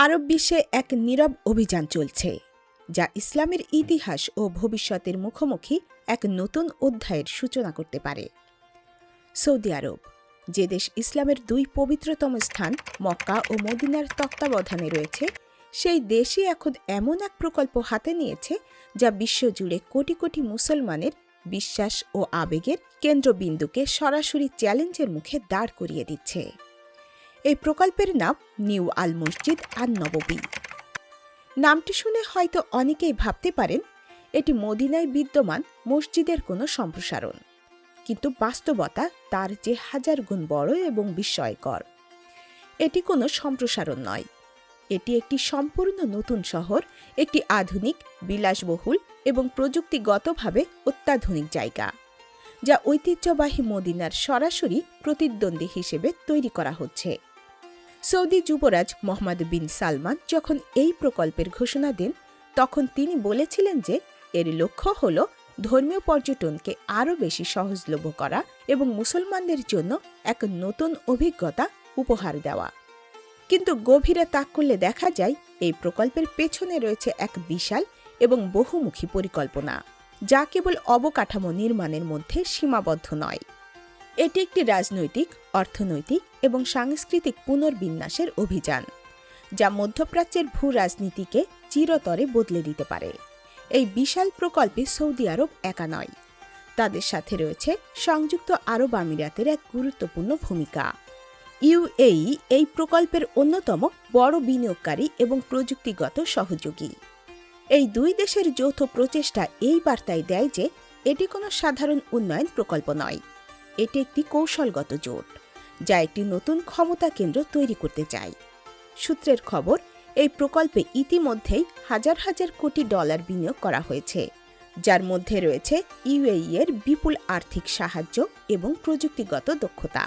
আরব বিশ্বে এক নীরব অভিযান চলছে, যা ইসলামের ইতিহাস ও ভবিষ্যতের মুখোমুখি এক নতুন অধ্যায়ের সূচনা করতে পারে। সৌদি আরব, যে দেশ ইসলামের দুই পবিত্রতম স্থান মক্কা ও মদিনার তত্ত্বাবধানে রয়েছে, সেই দেশই এখন এমন এক প্রকল্প হাতে নিয়েছে যা বিশ্বজুড়ে কোটি কোটি মুসলমানের বিশ্বাস ও আবেগের কেন্দ্রবিন্দুকে সরাসরি চ্যালেঞ্জের মুখে দাঁড় করিয়ে দিচ্ছে। এই প্রকল্পের নাম নিউ আল মসজিদ আন নববী। নামটি শুনে হয়তো অনেকেই ভাবতে পারেন এটি মদিনায় বিদ্যমান মসজিদের কোনো সম্প্রসারণ, কিন্তু বাস্তবতা তার যে হাজার গুণ বড় এবং বিস্ময়কর। এটি কোনো সম্প্রসারণ নয়, এটি একটি সম্পূর্ণ নতুন শহর, একটি আধুনিক, বিলাসবহুল এবং প্রযুক্তিগতভাবে অত্যাধুনিক জায়গা, যা ঐতিহ্যবাহী মদিনার সরাসরি প্রতিদ্বন্দ্বী হিসেবে তৈরি করা হচ্ছে। সৌদি যুবরাজ মোহাম্মদ বিন সালমান যখন এই প্রকল্পের ঘোষণা দেন, তখন তিনি বলেছিলেন যে এর লক্ষ্য হল ধর্মীয় পর্যটনকে আরও বেশি সহজলভ্য করা এবং মুসলমানদের জন্য এক নতুন অভিজ্ঞতা উপহার দেওয়া। কিন্তু গভীরে তাক করলে দেখা যায় এই প্রকল্পের পেছনে রয়েছে এক বিশাল এবং বহুমুখী পরিকল্পনা, যা কেবল অবকাঠামো নির্মাণের মধ্যে সীমাবদ্ধ নয়। এটি একটি রাজনৈতিক, অর্থনৈতিক এবং সাংস্কৃতিক পুনর্বিন্যাসের অভিযান, যা মধ্যপ্রাচ্যের ভূ রাজনীতিকে চিরতরে বদলে দিতে পারে। এই বিশাল প্রকল্পে সৌদি আরব একা নয়, তাদের সাথে রয়েছে সংযুক্ত আরব আমিরাতের এক গুরুত্বপূর্ণ ভূমিকা। ইউএই এই প্রকল্পের অন্যতম বড় বিনিয়োগকারী এবং প্রযুক্তিগত সহযোগী। এই দুই দেশের যৌথ প্রচেষ্টা এই বার্তায় দেয় যে এটি কোনো সাধারণ উন্নয়ন প্রকল্প নয়, এটি একটি কৌশলগত জোট, যা একটি নতুন ক্ষমতা কেন্দ্র তৈরি করতে চায়। সূত্রের খবর, এই প্রকল্পে ইতিমধ্যেই হাজার হাজার কোটি ডলার বিনিয়োগ করা হয়েছে, যার মধ্যে রয়েছে ইউএই এর বিপুল আর্থিক সাহায্য এবং প্রযুক্তিগত দক্ষতা।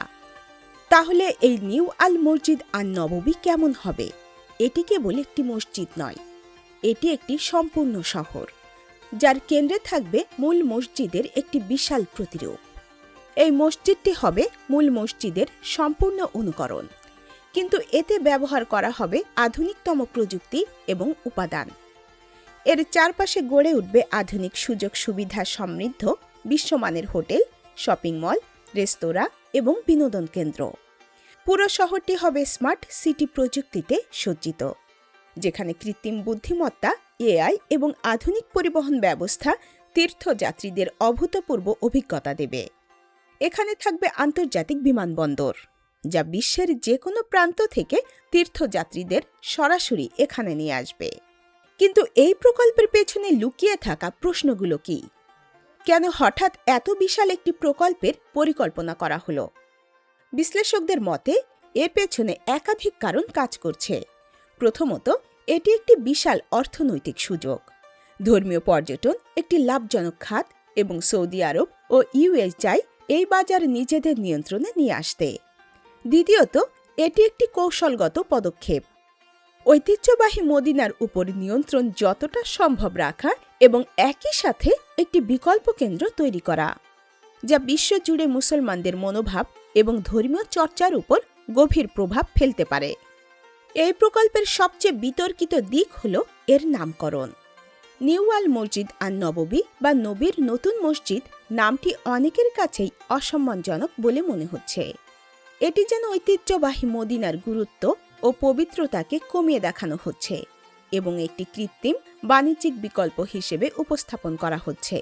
তাহলে এই নিউ আল মসজিদ আন নববী কেমন হবে? এটি কেবল একটি মসজিদ নয়, এটি একটি সম্পূর্ণ শহর, যার কেন্দ্রে থাকবে মূল মসজিদের একটি বিশাল প্রতিরূপ। এই মসজিদটি হবে মূল মসজিদের সম্পূর্ণ অনুকরণ, কিন্তু এতে ব্যবহার করা হবে আধুনিকতম প্রযুক্তি এবং উপাদান। এর চারপাশে গড়ে উঠবে আধুনিক সুযোগ সুবিধা সমৃদ্ধ বিশ্বমানের হোটেল, শপিং মল, রেস্তোরাঁ এবং বিনোদন কেন্দ্র। পুরো শহরটি হবে স্মার্ট সিটি প্রযুক্তিতে সজ্জিত, যেখানে কৃত্রিম বুদ্ধিমত্তা, এআই এবং আধুনিক পরিবহন ব্যবস্থা তীর্থযাত্রীদের অভূতপূর্ব অভিজ্ঞতা দেবে। এখানে থাকবে আন্তর্জাতিক বিমানবন্দর, যা বিশ্বের যে কোনো প্রান্ত থেকে তীর্থযাত্রীদের সরাসরি এখানে নিয়ে আসবে। কিন্তু এই প্রকল্পের পেছনে লুকিয়ে থাকা প্রশ্নগুলো কি? কেন হঠাৎ এত বিশাল একটি প্রকল্পের পরিকল্পনা করা হলো? বিশ্লেষকদের মতে এর পেছনে একাধিক কারণ কাজ করছে। প্রথমত, এটি একটি বিশাল অর্থনৈতিক সুযোগ। ধর্মীয় পর্যটন একটি লাভজনক খাত এবং সৌদি আরব ও ইউএই চায় এই বাজার নিজেদের নিয়ন্ত্রণে নিয়ে আসতে। দ্বিতীয়ত, এটি একটি কৌশলগত পদক্ষেপ। ঐতিহ্যবাহী মদিনার উপর নিয়ন্ত্রণ যতটা সম্ভব রাখা এবং একই সাথে একটি বিকল্প কেন্দ্র তৈরি করা, যা বিশ্বজুড়ে মুসলমানদের মনোভাব এবং ধর্মীয় চর্চার উপর গভীর প্রভাব ফেলতে পারে। এই প্রকল্পের সবচেয়ে বিতর্কিত দিক হল এর নামকরণ। নিউ আল মসজিদ আন নববী বা নবীর নতুন মসজিদ নামটি অনেকের কাছেই অসম্মানজনক বলে মনে হচ্ছে। এটি যেন ঐতিহ্যবাহী মদিনার গুরুত্ব ও পবিত্রতাকে কমিয়ে দেখানো হচ্ছে এবং একটি কৃত্রিম বাণিজ্যিক বিকল্প হিসেবে উপস্থাপন করা হচ্ছে।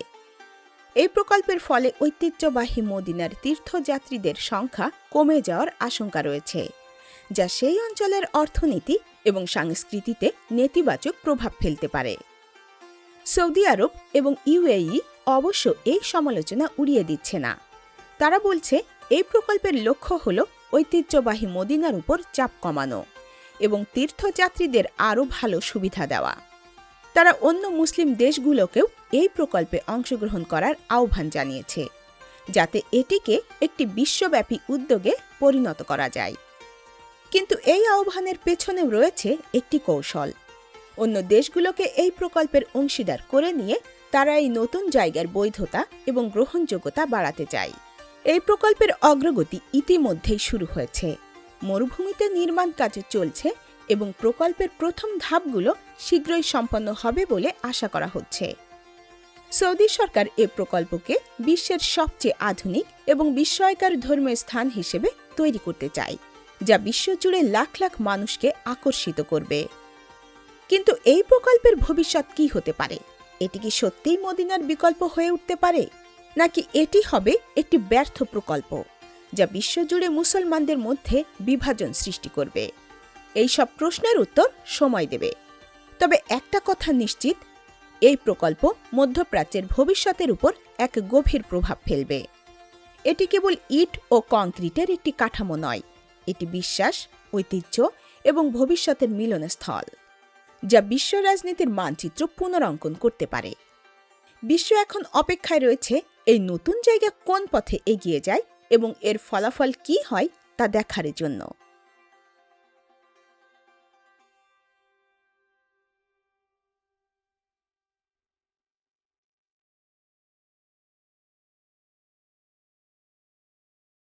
এই প্রকল্পের ফলে ঐতিহ্যবাহী মদিনার তীর্থযাত্রীদের সংখ্যা কমে যাওয়ার আশঙ্কা রয়েছে, যা সেই অঞ্চলের অর্থনীতি এবং সংস্কৃতিতে নেতিবাচক প্রভাব ফেলতে পারে। সৌদি আরব এবং ইউএই অবশ্য এই সমালোচনা উড়িয়ে দিচ্ছে না। তারা বলছে এই প্রকল্পের লক্ষ্য হল ঐতিহ্যবাহী মদিনার উপর চাপ কমানো এবং তীর্থযাত্রীদের আরও ভালো সুবিধা দেওয়া। তারা অন্য মুসলিম দেশগুলোকেও এই প্রকল্পে অংশগ্রহণ করার আহ্বান জানিয়েছে, যাতে এটিকে একটি বিশ্বব্যাপী উদ্যোগে পরিণত করা যায়। কিন্তু এই আহ্বানের পেছনেও রয়েছে একটি কৌশল। অন্য দেশগুলোকে এই প্রকল্পের অংশীদার করে নিয়ে তারা এই নতুন জায়গার বৈধতা এবং গ্রহণযোগ্যতা বাড়াতে চায়। এই প্রকল্পের অগ্রগতি ইতিমধ্যেই শুরু হয়েছে। মরুভূমিতে নির্মাণ কাজ চলছে এবং প্রকল্পের প্রথম ধাপগুলো শীঘ্রই সম্পন্ন হবে বলে আশা করা হচ্ছে। সৌদি সরকার এ প্রকল্পকে বিশ্বের সবচেয়ে আধুনিক এবং বিস্ময়কর ধর্মীয় স্থান হিসেবে তৈরি করতে চায়, যা বিশ্বজুড়ে লাখ লাখ মানুষকে আকর্ষিত করবে। কিন্তু এই প্রকল্পের ভবিষ্যৎ কি হতে পারে? এটি কি সত্যিই মদিনার বিকল্প হয়ে উঠতে পারে, নাকি এটি হবে একটি ব্যর্থ প্রকল্প যা বিশ্বজুড়ে মুসলমানদের মধ্যে বিভাজন সৃষ্টি করবে? এই সব প্রশ্নের উত্তর সময় দেবে। তবে একটা কথা নিশ্চিত, এই প্রকল্প মধ্যপ্রাচ্যের ভবিষ্যতের উপর এক গভীর প্রভাব ফেলবে। এটি কেবল ইট ও কংক্রিটের একটি কাঠামো নয়, এটি বিশ্বাস, ঐতিহ্য এবং ভবিষ্যতের মিলনস্থল, যা বিশ্ব রাজনীতির মানচিত্র পুনরঙ্কন করতে পারে। বিশ্ব এখন অপেক্ষায় রয়েছে এই নতুন জায়গা কোন পথে এগিয়ে যায় এবং এর ফলাফল কী হয় তা দেখার জন্য।